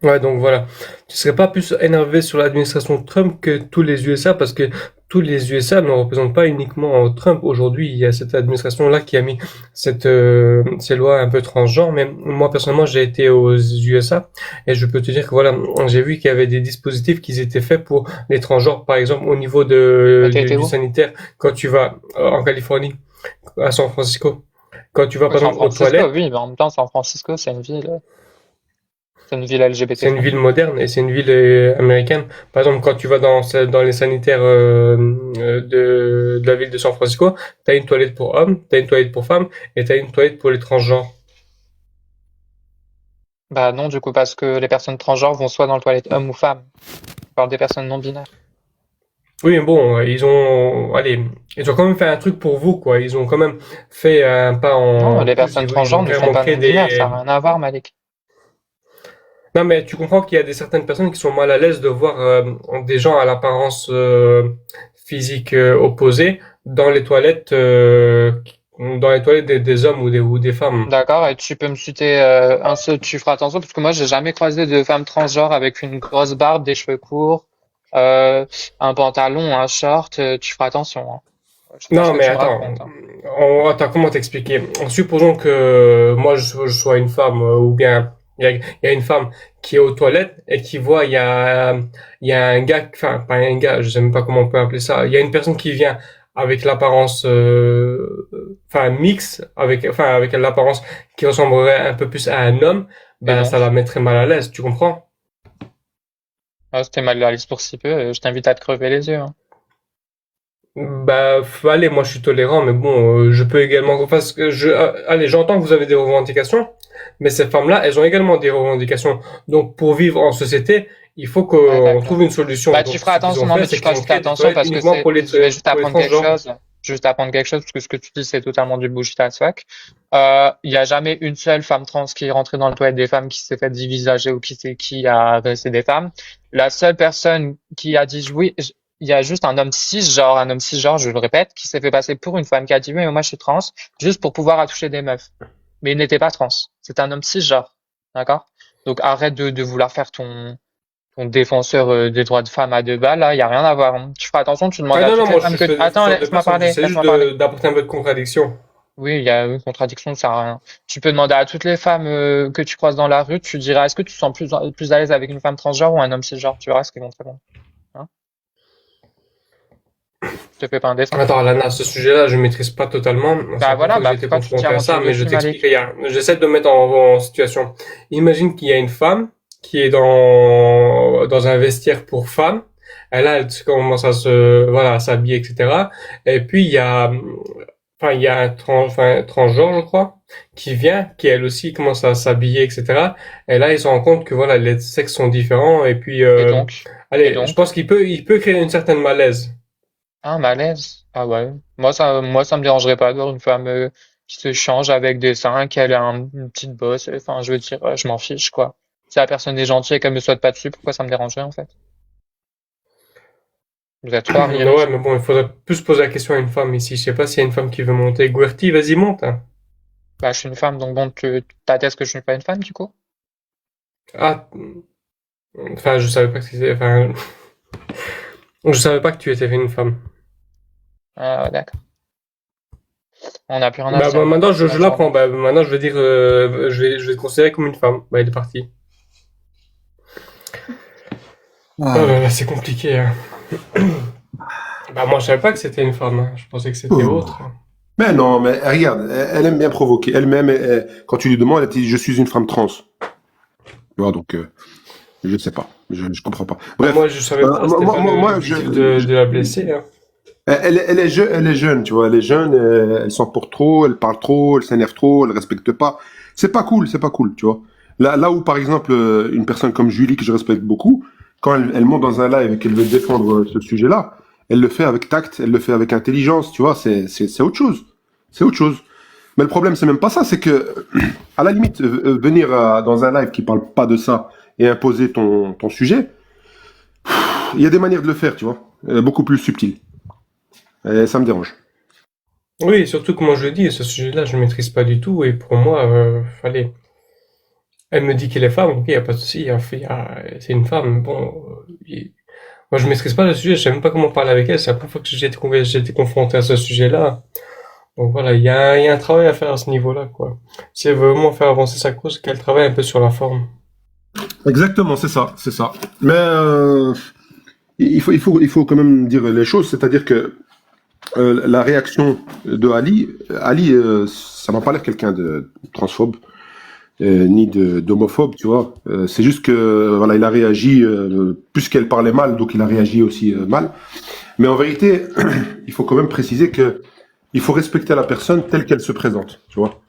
Ouais, donc voilà. Tu serais pas plus énervé sur l'administration Trump que tous les USA parce que tous les USA ne représentent pas uniquement Trump. Aujourd'hui, il y a cette administration-là qui a mis ces lois un peu transgenres. Mais moi, personnellement, j'ai été aux USA et je peux te dire que voilà, j'ai vu qu'il y avait des dispositifs qui étaient faits pour les transgenres. Par exemple, au niveau Mais t'as été du où? sanitaire, quand tu vas en Californie, à San Francisco, quand tu vas Oui, par San exemple aux Francisco, toilettes, oui, mais en même temps, San Francisco, c'est une ville LGBT c'est une ville friendly. moderne et c'est une ville américaine. Par exemple, quand tu vas dans les sanitaires de la ville de San Francisco, t'as une toilette pour hommes, t'as une toilette pour femmes et t'as une toilette pour les transgenres. Bah non, du coup, parce que les personnes transgenres vont soit dans le toilette homme ou femme. On parle des personnes non binaires. Oui, mais bon, allez, ils ont quand même fait un truc pour vous, quoi. Ils ont quand même fait un pas Non, en les plus. personnes Ils transgenres ont ne sont carrément pas créé non binaires, ça des. n'a rien à voir, Malik. Non, mais tu comprends qu'il y a certaines personnes qui sont mal à l'aise de voir des gens à l'apparence physique opposée dans les toilettes des hommes ou des femmes. D'accord, et tu peux me citer un seul, tu feras attention, parce que moi, j'ai jamais croisé de femme transgenre avec une grosse barbe, des cheveux courts, euh, un pantalon, un short, tu feras attention, hein. Je sais pas ce Non, que mais tu me attends, racontes, hein. attends, comment t'expliquer? Supposons que moi je sois une femme ou bien il y a une femme qui est aux toilettes et qui voit il y a un gars, enfin pas un gars, je sais même pas comment on peut appeler ça. Il y a une personne qui vient avec l'apparence, enfin mix avec l'apparence qui ressemblerait un peu plus à un homme, Et ben ça donc, la mettrait mal à l'aise, tu comprends? c'était mal la liste pour si peu, je t'invite à te crever les yeux, hein. Bah, allez, moi je suis tolérant, mais bon, je peux également, parce que allez, j'entends que vous avez des revendications, mais ces femmes-là, elles ont également des revendications. Donc, pour vivre en société, il faut Ouais, qu'on d'accord. trouve une solution. Bah, tu Donc, feras ce qu'ils attention, ont non, fait, mais tu c'est qu'ils feras ont juste créé des attention toilettes parce que uniquement je vais juste pour les apprendre quelque transgenres. chose. Juste apprendre quelque chose parce que ce que tu dis, c'est totalement du bullshit as fuck. Il y a jamais une seule femme trans qui est rentrée dans le toilette des femmes qui s'est fait dévisager ou qui a agressé des femmes. La seule personne qui a dit oui, il y a juste un homme cisgenre, je le répète, qui s'est fait passer pour une femme qui a dit oui, mais moi je suis trans, juste pour pouvoir attoucher des meufs. Mais il n'était pas trans. C'est un homme cisgenre. D'accord? Donc arrête de vouloir faire ton défenseur des droits de femmes à deux balles, là, il y a rien à voir, hein. Tu feras attention, tu demandes Ah à non, non, toutes les moi femmes je que... fais toutes Attends, sortes de personnes, j'essaie juste laisse-moi parler. d'apporter un peu de contradiction. Oui, il y a une contradiction, ça sert à rien. Tu peux demander à toutes les femmes que tu croises dans la rue, tu diras, est-ce que tu te sens plus à l'aise avec une femme transgenre ou un homme cisgenre? Tu verras ce qu'ils vont te répondre. Hein? Je te fais pas un dessin. Attends, Lana, ce sujet-là, je maîtrise pas totalement. C'est Bah la première voilà, fois que j'ai bah été pourquoi tu dis confronté à à moitié ça, mais je dessus, t'explique, Malik? regarde. J'essaie de me mettre en situation. Imagine qu'il y a une femme qui est dans un vestiaire pour femmes. Elle commence à s'habiller, etc. Et puis, il y a un transgenre, je crois, qui vient, qui elle aussi commence à s'habiller, etc. Et là, ils se rendent compte que voilà, les sexes sont différents. Et puis, Et donc? Et allez, je donc? pense il peut créer une certaine malaise. Un malaise? Ah ouais. Moi, ça me dérangerait pas de voir une femme qui se change avec des seins, qu'elle a une petite bosse. Enfin, je veux dire, je m'en fiche, quoi. Si la personne est gentille et qu'elle me saute pas dessus, pourquoi ça me dérangerait, en fait? Vous êtes trop arriérés Ouais, chez mais vous. bon, il faudrait plus poser la question à une femme ici. Je sais pas s'il y a une femme qui veut monter. Guerti, vas-y, monte, hein. Bah, je suis une femme, donc bon, tu t'attestes que je suis pas une femme, du coup? Ah, enfin, je savais pas que c'était, enfin, je savais pas que tu étais une femme. Ah, d'accord. On n'a plus rien à se Bah, dire, maintenant, je bonne journée. l'apprends. Bah, maintenant, je vais dire, je vais te considérer comme une femme. Bah, il est parti. Oh Ah. là là, c'est compliqué, hein. Bah, moi, je savais pas que c'était une femme, hein. Je pensais que c'était Oh. autre. Mais non, mais regarde, elle aime bien provoquer. Elle-même, quand tu lui demandes, elle te dit, je suis une femme trans. Tu vois, donc, je ne sais pas. Je comprends pas. Bah, Bref, moi, je savais pas. C'était pas moi, l'objectif de la blesser, hein. elle est jeune, tu vois. Elle est jeune, elle s'en porte trop, elle parle trop, elle s'énerve trop, elle respecte pas. C'est pas cool, tu vois. Là où, par exemple, une personne comme Julie, que je respecte beaucoup, quand elle monte dans un live et qu'elle veut défendre ce sujet-là, elle le fait avec tact, elle le fait avec intelligence, tu vois. C'est autre chose. C'est autre chose. Mais le problème, c'est même pas ça, c'est que, à la limite, venir dans un live qui parle pas de ça et imposer ton sujet, il y a des manières de le faire, tu vois, beaucoup plus subtiles. Et ça me dérange. Oui, surtout que moi, je le dis, ce sujet-là, je ne maîtrise pas du tout. Et pour moi, fallait. Elle me dit qu'elle est femme, ok, y a pas de souci, c'est une femme, bon, moi je maîtrise pas le sujet, je sais même pas comment parler avec elle, c'est la première fois que j'ai été confronté à ce sujet-là. Donc voilà, il y a un travail à faire à ce niveau-là, quoi. Si elle veut vraiment faire avancer sa cause, qu'elle travaille un peu sur la forme. Exactement, c'est ça, c'est ça. Mais il faut quand même dire les choses, c'est-à-dire que la réaction de Ali, ça m'a pas l'air quelqu'un de transphobe ni d'homophobe, tu vois. C'est juste que voilà, il a réagi puisqu'elle parlait mal, donc il a réagi aussi mal. Mais en vérité, il faut quand même préciser que il faut respecter la personne telle qu'elle se présente, tu vois.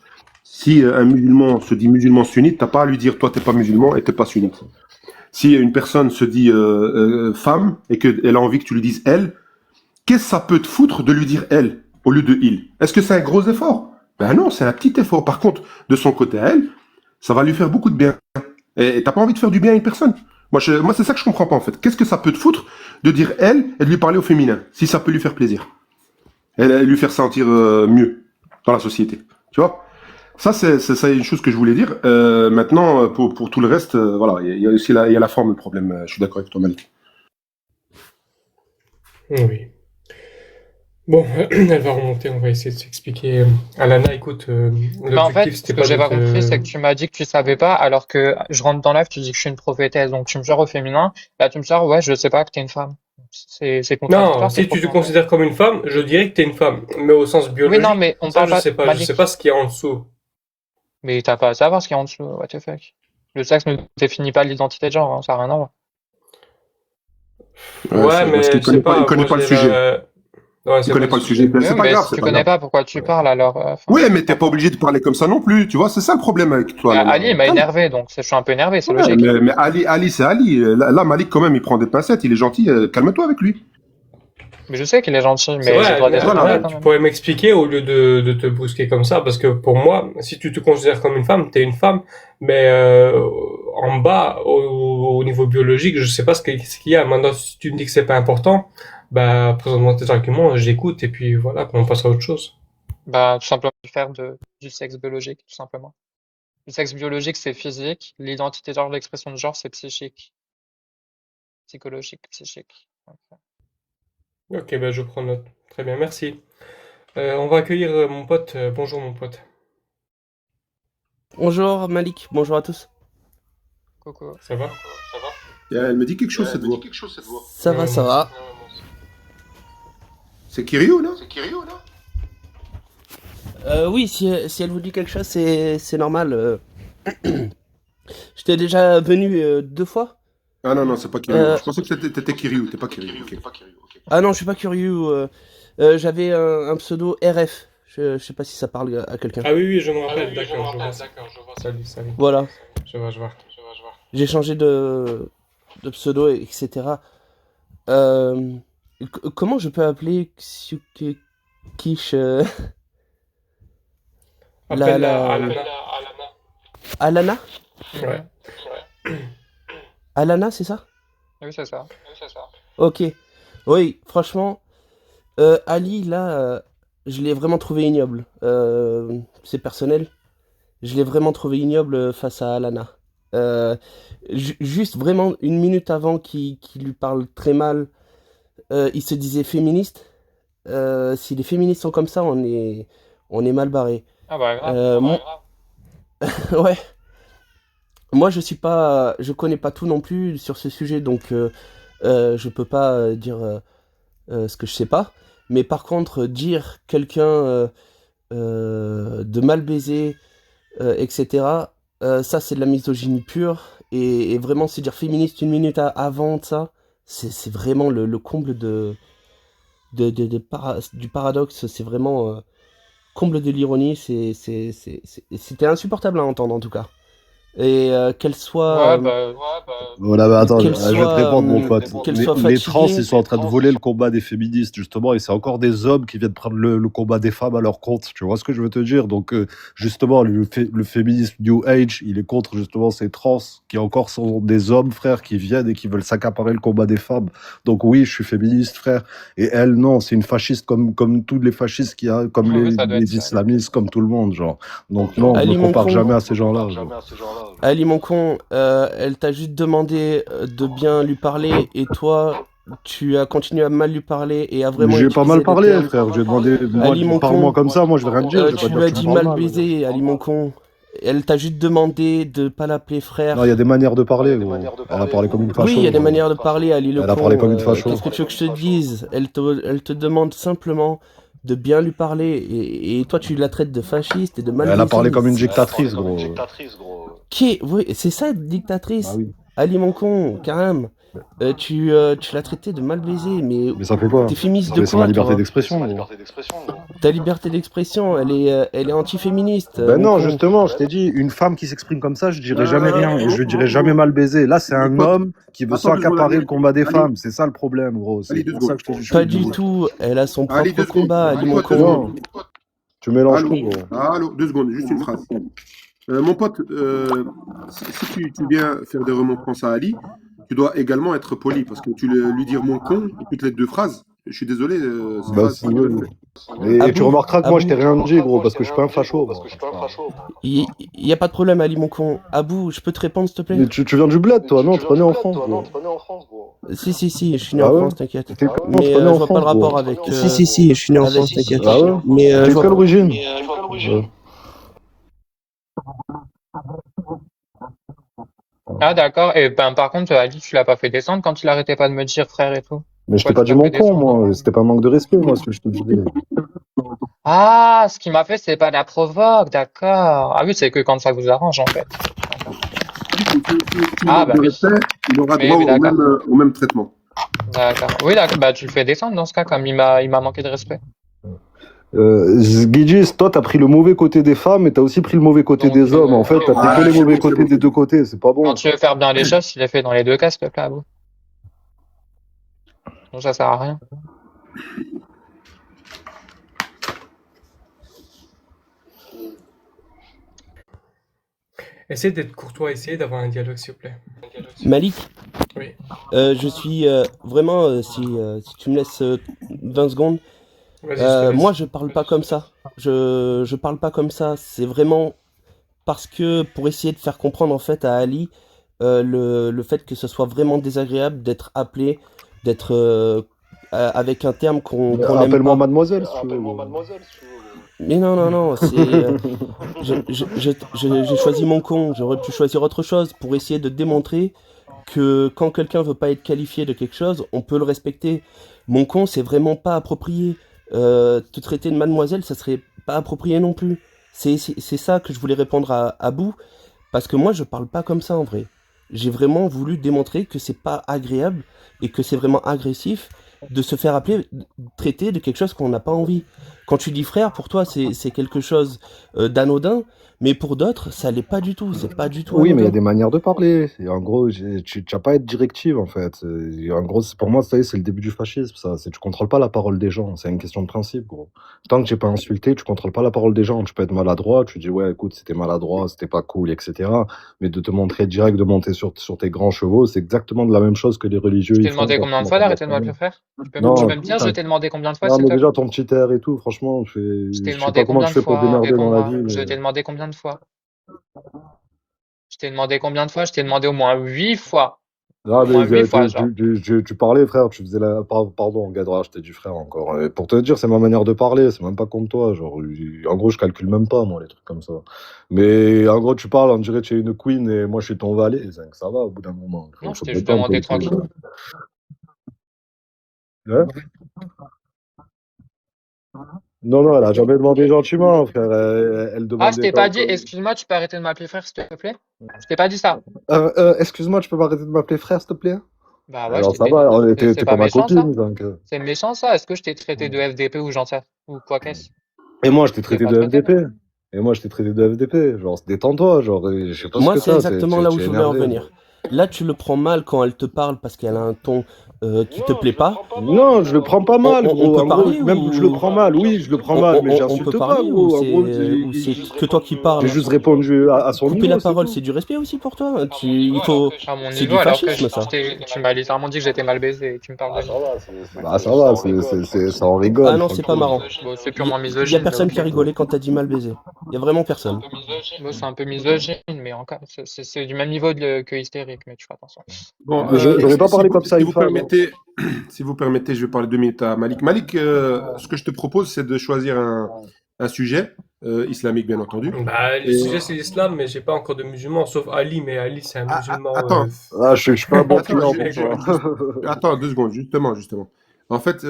Si un musulman se dit musulman sunnite, t'as pas à lui dire toi t'es pas musulman et t'es pas sunnite. Si une personne se dit femme et qu'elle a envie que tu lui dises elle, qu'est-ce que ça peut te foutre de lui dire elle au lieu de il? Est-ce que c'est un gros effort? Ben non, c'est un petit effort. Par contre, de son côté à elle, ça va lui faire beaucoup de bien. Et t'as pas envie de faire du bien à une personne. Moi c'est ça que je comprends pas en fait. Qu'est-ce que ça peut te foutre de dire elle et de lui parler au féminin, si ça peut lui faire plaisir et lui faire sentir mieux dans la société. Tu vois? Ça, c'est une chose que je voulais dire. Maintenant, pour tout le reste, voilà, il y a aussi il y a la forme, le problème. Je suis d'accord avec toi, Malik. Oui. Bon, elle va remonter, on va essayer de s'expliquer. Alana, écoute, Bah, en fait, l'objectif, ce c'était que pas j'ai de pas compris, te... c'est que tu m'as dit que tu savais pas, alors que je rentre dans l'œuvre, tu dis que je suis une prophétesse, donc tu me sors au féminin. Là, tu me sors, ouais, je sais pas que t'es une femme. C'est Non, contradictoire, tes si tu te propos, en fait. considères comme une femme, je dirais que t'es une femme. Mais au sens Oui, non, biologique, mais on ça, parle pas, je sais pas Malik. ce qu'il y a en dessous. Mais t'as pas à savoir ce qu'il y a en dessous, what the fuck. Le sexe ne définit pas l'identité de genre, hein, ça n'a rien à voir. Ouais, Ouais, parce mais qu'il je sais il pas, connaît moi pas le j'ai sujet. la... Ouais, Il c'est pas connaît le pas le sujet. sujet. Mais Oui, c'est pas mais grave, si c'est tu pas connais grave. pas pourquoi tu Ouais. parles, alors, enfin, Oui, mais je t'es pas comprends. obligé de parler comme ça non plus. Tu vois, c'est ça le problème avec toi, Mais Lana. Ali, il m'a Calme. énervé, donc je suis un peu énervé, c'est Ouais, logique. mais Ali, c'est Ali. Là, Malik, quand même, il prend des pincettes. Il est gentil. Calme-toi avec lui. Mais je sais qu'il est gentil, C'est mais j'ai le vrai, droit d'être Voilà. énervé Alana, quand tu même. pourrais m'expliquer au lieu de te brusquer comme ça, parce que pour moi, si tu te considères comme une femme, t'es une femme, mais en bas, au niveau biologique, je sais pas ce qu'il y a. Maintenant, si tu me dis que c'est pas important, bah, présente-moi tes arguments, j'écoute, et puis voilà, on passe à autre chose. Bah, tout simplement faire du sexe biologique, tout simplement. Le sexe biologique, c'est physique. L'identité de genre, l'expression de genre, c'est psychique. Psychologique, psychique. Ok. Ok, ben je prends note. Très bien, merci. On va accueillir mon pote. Bonjour mon pote. Bonjour Malik, bonjour à tous. Coucou. Ça va? Elle me dit quelque chose, cette voix. Ça Ouais, va, ouais, ça moi aussi. va. C'est Kiryu, non? Oui, si elle vous dit quelque chose, c'est normal. J'étais déjà venu 2 fois. Ah non, non, c'est pas Kiryu. Euh, Je pensais que t'étais Kiryu. T'es pas Kiryu. Ok. ah non, je suis pas curieux. J'avais un pseudo RF. Je sais pas si ça parle à quelqu'un. Ah oui, oui, je me rappelle, d'accord, je vois. Salut, salut. Voilà, Je vois. j'ai changé de pseudo, etc. Euh, Comment je peux appeler Xiuke Kish Appelle-la la Alana. Alana? Ouais. Alana, c'est ça? Oui, c'est ça. Ok. Oui, franchement, Ali, là, je l'ai vraiment trouvé ignoble. C'est personnel. Je l'ai vraiment trouvé ignoble face à Alana. Euh, Juste vraiment une minute avant qu'il lui parle très mal, il se disait féministe. Si les féministes sont comme ça, on est mal barré. Ah bah grave. Ouais. Moi, je connais pas tout non plus sur ce sujet, donc je peux pas dire ce que je sais pas. Mais par contre, dire quelqu'un de mal baiser, etc., ça c'est de la misogynie pure. Et vraiment, se dire féministe une minute avant de ça, c'est vraiment le comble du paradoxe. C'est vraiment comble de l'ironie. C'était insupportable à entendre en tout cas. Et Ouais, bah, Voilà, mais attends, qu'elle je vais te soit, répondre, mon pote. qu'elle soit Les trans, fatiguée. ils sont en train de voler le combat des féministes, justement, et c'est encore des hommes qui viennent prendre le combat des femmes à leur compte. Tu vois ce que je veux te dire? Donc, justement, le féminisme New Age, il est contre, justement, ces trans qui encore sont des hommes, frère, qui viennent et qui veulent s'accaparer le combat des femmes. Donc, oui, je suis féministe, frère. Et elle, non, c'est une fasciste comme tous les fascistes qu'il y a, comme oui, ça doit être les ça. islamistes, comme tout le monde, genre. Donc, non, me Ali, mon compare con. jamais à ces gens-là. Genre. Ali, mon con, elle t'a juste demandé de bien lui parler et toi, tu as continué à mal lui parler et à vraiment J'ai pas utiliser mal des parlé, termes. frère. J'ai demandé, moi, Ali, mon parle-moi con, comme ça, moi je vais rien te dire, je vais tu pas dire lui que as tu dit me parles mal mal. baiser, Ali, mon con. Elle t'a juste demandé de pas l'appeler Non, il y a frère. des manières de parler, gros. Elle a parlé comme une Oui, il y a facho, des gros. manières de parler, Ali le Elle a parlé con. comme une facho. Qu'est-ce que tu veux que je te dise? Elle te demande simplement de bien lui parler et toi tu la traites de fasciste et de mal Elle a parlé baisée. comme une dictatrice, gros. Oui, c'est ça, Bah dictatrice. oui. Ali mon con, carrément. Tu l'as traité de mal baisé, mais Mais ça fait quoi? t'es féministe de C'est ma quoi, liberté toi? d'expression, gros. Ta liberté d'expression, elle est antiféministe, Ben mon non, con. justement, je t'ai dit, une femme qui s'exprime comme ça, je dirais Euh, jamais rien. Et je lui dirais oh, jamais oh, mal baiser. Là, c'est Mon un pote, homme qui veut attends 2 secondes, s'accaparer Ali. le combat des Ali, femmes. C'est ça le problème, gros. C'est Ali, 2 pour ça secondes. que je te dis, je suis Pas le du bout. tout, elle a son Ali, propre 2 secondes. combat, Ali Mon mon pote, 2 con. secondes. Non, tu mélanges Allô, tout, gros. allô, 2 secondes, juste une phrase. Mon pote, si tu viens faire des remontrances à Ali, tu dois également être poli parce que lui dire mon con, toutes les 2 phrases, je suis désolé, c'est Bah, pas c'est ce qu'il veut faire. Et tu Abou, remarqueras que moi, je t'ai Abou, rien dit, gros, parce que je suis pas un facho, gros. il y a pas de problème, Ali mon con. Abou, je peux te répondre, s'il te plaît? Mais tu viens du bled, toi, non? Tu prenais en France, gros. Si, je suis né Ah en ouais? France, t'inquiète. T'es comment? Tu Mais prenais je en vois pas le France, gros. rapport avec... Si, je suis né en Avec- France, t'inquiète. Ah ouais? Mais T'es je de vois quelle pas... origine? Ouais. Ah, d'accord. Et ben, par contre, Ali, tu l'as pas fait descendre quand il arrêtait pas de me dire frère et tout. Mais je t'ai Pourquoi pas tu dit l'as mon fait con, descendre? moi. C'était pas un manque de respect, moi, ce que je te disais. Ah, ce qu'il m'a fait, c'est pas de la provoque, d'accord. Ah oui, c'est que quand ça vous arrange, en fait. D'accord. Si Ah, manque bah de oui. respect, il aura Oui, droit oui, d'accord. au même traitement. D'accord. Oui, d'accord. Bah, tu le fais descendre dans ce cas, comme il m'a manqué de respect. Guigis, toi, t'as pris le mauvais côté des femmes et t'as aussi pris le mauvais côté Donc, des hommes. En fait, t'as pris que les C'est mauvais bon, c'est côtés bon, des c'est deux bon. côtés. C'est pas bon. quand tu veux faire bien les choses, tu les fais dans les deux cas, s'il te plaît, Abou. Donc, ça sert à rien. Essayez d'être courtois, essayez d'avoir un dialogue, s'il vous plaît. Malik, Oui. je suis vraiment, si tu me laisses 20 secondes, Vas-y, je te laisse. moi je parle pas comme ça. Je parle pas comme ça. C'est vraiment parce que pour essayer de faire comprendre en fait à Ali le fait que ce soit vraiment désagréable d'être appelé, d'être avec un terme qu'on n'aime Appelle-moi pas. mademoiselle, si tu veux. Mais non, c'est j'ai choisi mon con. J'aurais pu choisir autre chose pour essayer de démontrer que quand quelqu'un veut pas être qualifié de quelque chose, on peut le respecter. Mon con, c'est vraiment pas approprié. Te traiter de mademoiselle, ça serait pas approprié non plus. C'est ça que je voulais répondre à Abou, parce que moi, je parle pas comme ça en vrai. J'ai vraiment voulu démontrer que c'est pas agréable et que c'est vraiment agressif de se faire appeler, traiter de quelque chose qu'on n'a pas envie. Quand tu dis frère, pour toi, c'est quelque chose d'anodin, mais pour d'autres, ça l'est pas du tout. C'est pas du tout Oui, mais il y a anodin. des manières de parler. Et en gros, tu n'as pas à être directive, en fait. En gros, pour moi, ça y est, c'est le début du fascisme, ça. Tu contrôles pas la parole des gens. C'est une question de principe, gros. Tant que j'ai pas insulté, tu contrôles pas la parole des gens. Tu peux être maladroit, tu dis, ouais, écoute, c'était maladroit, c'était pas cool, etc. Mais de te montrer direct, de monter sur tes grands chevaux, c'est exactement de la même chose que les religieux Je t'ai ils font demandé quand combien de ils fois montent d'arrêter de leur m'appeler frère? Tu peux Non, me dire, je t'ai demandé combien de fois, non, s'il mais te déjà, plaît? ton petit air et tout, franchement, Je t'ai je sais demandé pas comment combien tu de fais pour te fois? démerder dans la Réponds-moi. vie. Je t'ai demandé combien de fois? Je t'ai demandé combien de fois? Je t'ai demandé au moins 8 fois. Ah, Au moins mais 8 fois, genre. tu parlais, frère, tu faisais la. Pardon, Gadra, je t'ai dit frère encore. Et pour te dire, c'est ma manière de parler, c'est même pas comme toi. Genre, en gros, je calcule même pas, moi, les trucs comme ça. Mais en gros, tu parles, on dirait que tu es une queen et moi, je suis ton valet. Ça va au bout d'un moment. Non, je Faut t'ai te juste détendre, demandé toi aussi. tranquille. Ouais. Non, elle a jamais demandé gentiment, frère. Elle Ah, je demandait t'ai pas comme. dit, excuse-moi, tu peux arrêter de m'appeler frère, s'il te plaît? Je t'ai pas dit ça. Excuse-moi, tu peux m'arrêter de m'appeler frère, s'il te plaît? Bah ouais, je Alors, t'ai ça dit. va, C'est t'es pas pas ma méchant, ça? copine, donc. C'est méchant, ça? Est-ce que je t'ai traité de FDP ou j'en sais? Ou quoi qu'est-ce? Et moi, je t'ai Je t'ai traité pas de traité, FDP. non? Et moi, je t'ai traité de FDP. Genre, détends-toi. Genre, je sais pas ce Moi, que c'est t'as. exactement là où Tu es je voulais en énervé. venir. Là, tu le prends mal quand elle te parle parce qu'elle a un ton qui te plaît pas. Non, je le prends pas mal, On gros. peut En gros, parler même je le ou prends mal. Oui, je le prends mal, mais on peut j'insulte pas, parler gros. En gros, ou c'est que toi qui j'ai parles? juste répondu à son Couper la niveau, c'est parole, tout. c'est du respect aussi pour toi. À mon C'est niveau, du alors que fascisme, ça. tu m'as littéralement dit que j'étais mal baisé et tu me parles de moi. Bah, ça va, ça en rigole, Ah non, c'est pas tranquille. marrant. Bon, c'est Il purement y a misogyne, mais personne ok. qui a rigolé quand t'as dit mal baiser. Il y a vraiment C'est un personne. peu misogyne. Bon, c'est un peu misogyne, mais encore, c'est du même niveau que hystérique, mais tu fais attention. Bon, Mais j'aurais pas parlé comme ça à si une vous femme. permettez, si vous permettez, je vais parler 2 minutes à Malik. Malik, ce que je te propose, c'est de choisir un sujet islamique, bien entendu. Bah, le Et- sujet c'est l'islam, mais j'ai pas encore de musulmans, sauf Ali, mais Ali c'est un musulman. Attends, Ah, je suis pas un bon attends, client je- pour je- toi. attends 2 secondes, justement. En fait,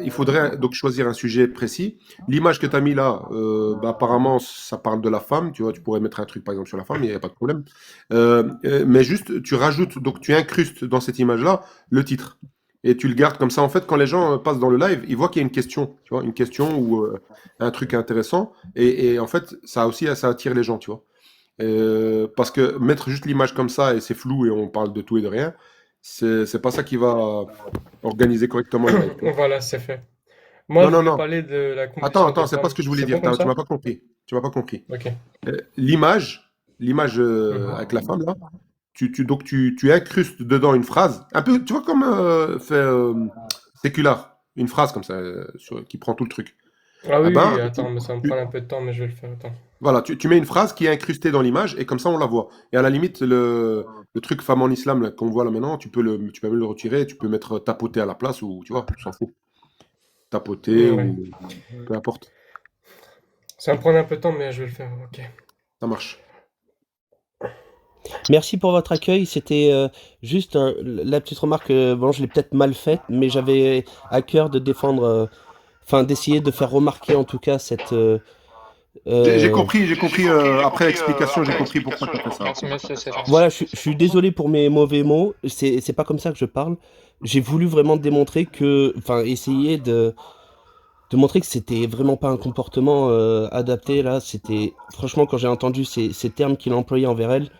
il faudrait donc choisir un sujet précis. L'image que tu as mis là, bah, apparemment, ça parle de la femme. Tu vois, tu pourrais mettre un truc, par exemple, sur la femme, il n'y a pas de problème. Mais juste, tu rajoutes, donc tu incrustes dans cette image-là le titre. Et tu le gardes comme ça. En fait, quand les gens passent dans le live, ils voient qu'il y a une question, tu vois, une question ou un truc intéressant. Et en fait, ça aussi, ça attire les gens, tu vois. Parce que mettre juste l'image comme ça et c'est flou et on parle de tout et de rien, c'est pas ça qui va organiser correctement le live. Voilà, c'est fait. Moi, Non, je non, voulais non. parler de la compétition Attends, des c'est pas femmes. ce que je voulais C'est dire. bon comme Tu m'as ça? pas compris. Tu m'as pas compris. Ok. L'image avec la femme là, donc tu incrustes dedans une phrase, un peu, tu vois comme fait Sécular, une phrase comme ça qui prend tout le truc. Ah Ah oui, ben, oui, attends, mais ça va me tu- prendre un peu de temps, mais je vais le faire. Attends. voilà, tu mets une phrase qui est incrustée dans l'image et comme ça on la voit. Et à la limite, le truc femme en islam là, qu'on voit là maintenant, tu peux même le retirer, tu peux mettre tapoter à la place ou tu vois, tu s'en fous. Tapoter Ouais. ou peu importe, Ça va me prendre un peu de temps, mais je vais le faire. Ok. ça marche. Merci pour votre accueil. C'était juste la petite remarque. Bon, je l'ai peut-être mal faite, mais j'avais à cœur de défendre, enfin d'essayer de faire remarquer en tout cas cette. J'ai Euh, compris, après l'explication, j'ai compris pourquoi tu as fait ça. Merci, monsieur, c'est gentil. Voilà, je suis désolé pour mes mauvais mots. C'est pas comme ça que je parle. J'ai voulu vraiment démontrer que, enfin, essayer de montrer que c'était vraiment pas un comportement adapté là. C'était franchement quand j'ai entendu ces termes qu'il employait envers elle,